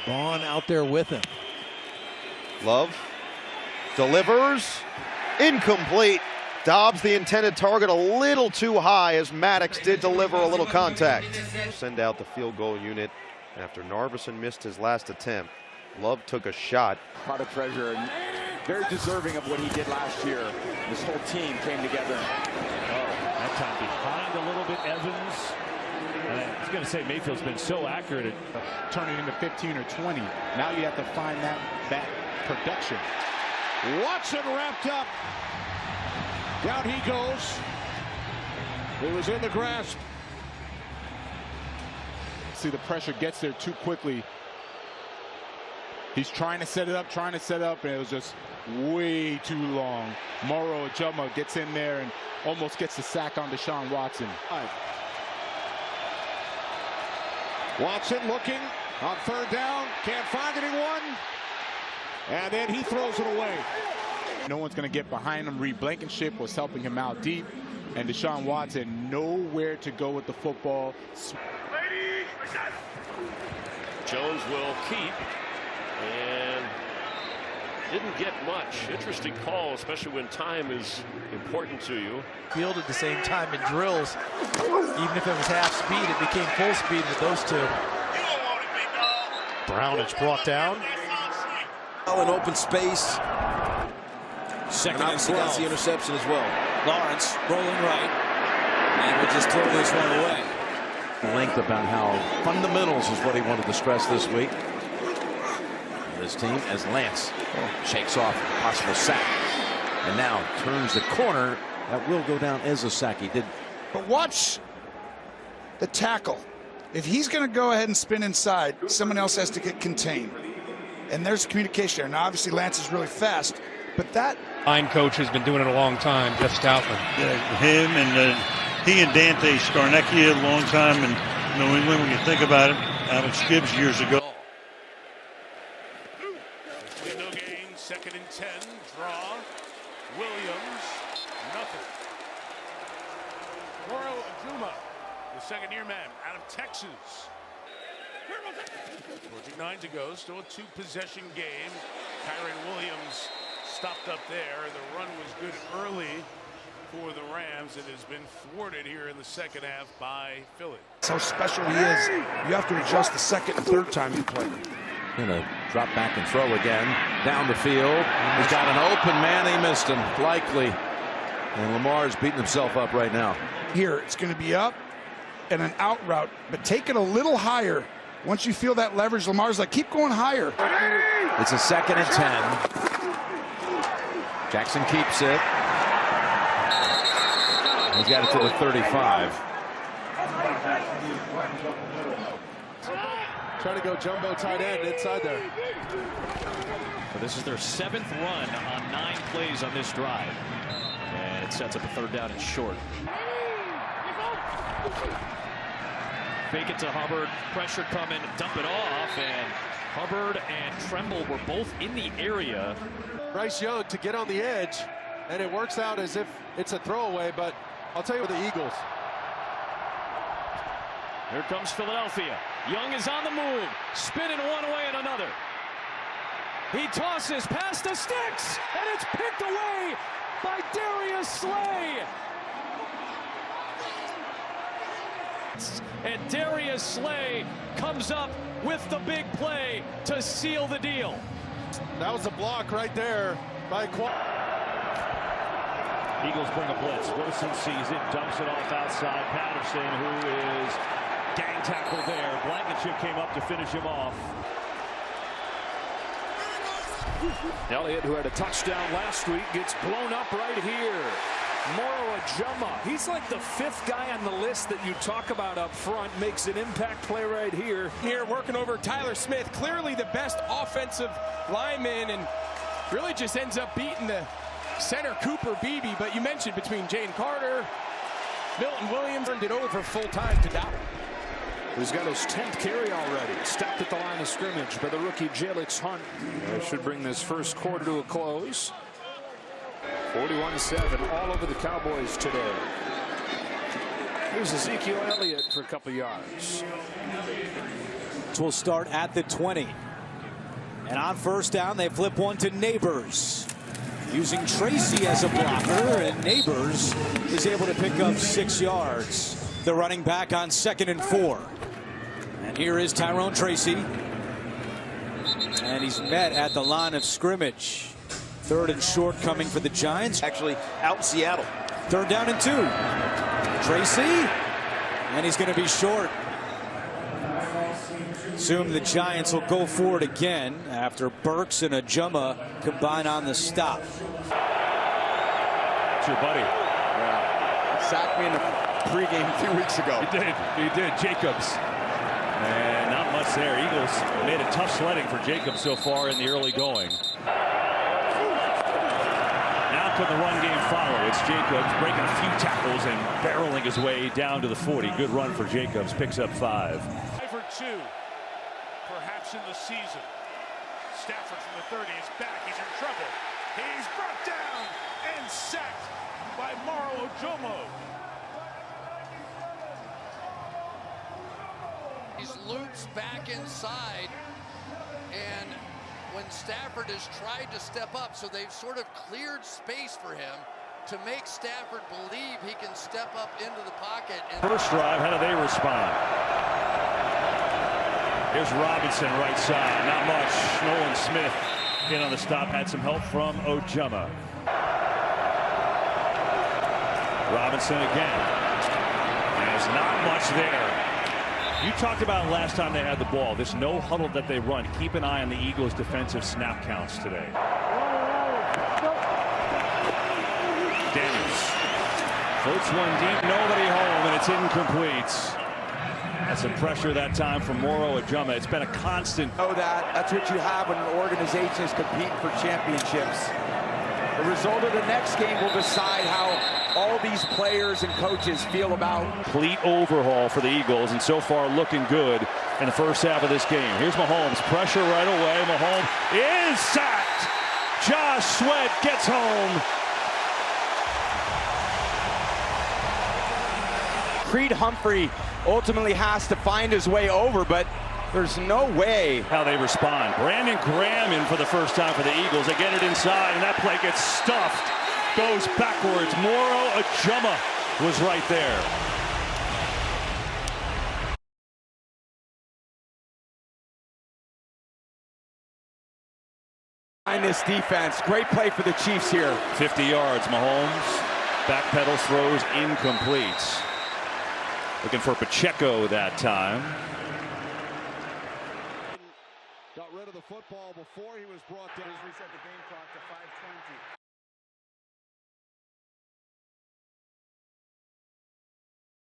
Vaughn out there with him. Love delivers. Incomplete. Dobbs the intended target a little too high as Maddox did deliver a little contact. Send out the field goal unit after Narveson missed his last attempt. Love took a shot. A lot of treasure and very deserving of what he did last year. This whole team came together. That time behind a little bit, Evans. I was going to say Mayfield's been so accurate at turning into 15 or 20. Now you have to find that production. Watson wrapped up. Down he goes. It was in the grasp. See, the pressure gets there too quickly. He's trying to set it up, and it was just way too long. Moro, Ojomo gets in there and almost gets the sack on Deshaun Watson. Watson looking on third down, can't find anyone, and then he throws it away. No one's going to get behind him. Reed Blankenship was helping him out deep, and Deshaun Watson nowhere to go with the football. Jones will keep, and didn't get much. Interesting call, especially when time is important to you. Field at the same time in drills. Even if it was half speed, it became full speed with those two. Brown is brought down. In open space. Second and obviously that's the interception as well. Lawrence rolling right. And we'll just throw this one away. Length about how fundamentals is what he wanted to stress this week. This team as Lance shakes off a possible sack. And now turns the corner. That will go down as a sack. He did. But watch the tackle. If he's going to go ahead and spin inside, someone else has to get contained. And there's communication there. Now, obviously, Lance is really fast, but that line coach has been doing it a long time, Jeff Stoutland. Yeah, him and he and Dante Scarnecchia a long time in New England. When you think about it, Alex Gibbs years ago. No gain, 2nd and 10. Draw. Williams. Nothing. Moro Ojomo, the second-year man out of Texas. 49 to go. Still a 2-possession game. Kyron Williams stopped up there. The run was good early for the Rams. It has been thwarted here in the second half by Philly. That's how special he is. You have to adjust the second and third time you play. Gonna drop back and throw again down the field. He's got an open man. He missed him likely. And Lamar's beating himself up right now. Here it's going to be up and an out route, but take it a little higher. Once you feel that leverage, Lamar's like, keep going higher. It's a 2nd and 10. Jackson keeps it. He's got it to the 35. Trying to go jumbo tight end inside there. So this is their 7th run on 9 plays on this drive. And it sets up a 3rd down and short. Fake it to Hubbard, pressure coming, dump it off, and Hubbard and Tremble were both in the area. Bryce Young to get on the edge, and it works out as if it's a throwaway, but I'll tell you what, the Eagles. Here comes Philadelphia. Young is on the move, spinning one way and another. He tosses past the sticks, and it's picked away by Darius Slay. And Darius Slay comes up with the big play to seal the deal. That was a block right there by Eagles bring a blitz. Wilson sees it, dumps it off outside. Patterson, who is gang tackle there. Blankenship came up to finish him off. Elliott, who had a touchdown last week, gets blown up right here. Moro Ojomo, he's like the 5th guy on the list that you talk about up front, makes an impact play right here. Here working over Tyler Smith, clearly the best offensive lineman, and really just ends up beating the center Cooper Beebe. But you mentioned between Jane Carter, Milton Williams, turned it over full time to Dowd. Who's got his 10th carry already. Stopped at the line of scrimmage by the rookie Jelix Hunt. That should bring this first quarter to a close. 41-7 all over the Cowboys today. Here's Ezekiel Elliott for a couple yards. Will start at the 20. And on first down, they flip one to Neighbors, using Tracy as a blocker, and Neighbors is able to pick up 6 yards. The running back on 2nd and 4. And here is Tyrone Tracy. And he's met at the line of scrimmage. 3rd and short coming for the Giants. Actually out in Seattle. 3rd down and 2. Tracy. And he's going to be short. Assume the Giants will go for it again after Burks and Ojomo combine on the stop. It's your buddy. Yeah. Sacked me in the pregame a few weeks ago. He did. Jacobs. And not much there. Eagles made it tough sledding for Jacobs so far in the early going. Now can the run game follow? It's Jacobs breaking a few tackles and barreling his way down to the 40. Good run for Jacobs. Picks up 5. 5 for 2. Perhaps in the season. Stafford from the 30 is back. He's in trouble. He's brought down and sacked by Moro Ojomo. He's loops back inside, and when Stafford has tried to step up, so they've sort of cleared space for him to make Stafford believe he can step up into the pocket. And first drive, how do they respond? Here's Robinson right side. Not much. Nolan Smith in on the stop. Had some help from Ojomo. Robinson again. There's not much there. You talked about last time they had the ball. This no huddle that they run. Keep an eye on the Eagles' defensive snap counts today. Daniels floats one deep. Nobody home, and it's incomplete. That's some pressure that time from Moro Ojomo. It's been a constant. Oh, that's what you have when an organization is competing for championships. The result of the next game will decide how all these players and coaches feel about. Complete overhaul for the Eagles, and so far looking good in the first half of this game. Here's Mahomes. Pressure right away. Mahomes is sacked. Josh Sweat gets home. Creed Humphrey ultimately has to find his way over, but there's no way. How they respond. Brandon Graham in for the first time for the Eagles. They get it inside, and that play gets stuffed. Goes backwards. Moro Ojomo was right there. In this defense, great play for the Chiefs here. 50 yards. Mahomes backpedals, throws incomplete. Looking for Pacheco that time. Got rid of the football before he was brought down. Reset the game clock to 5:20.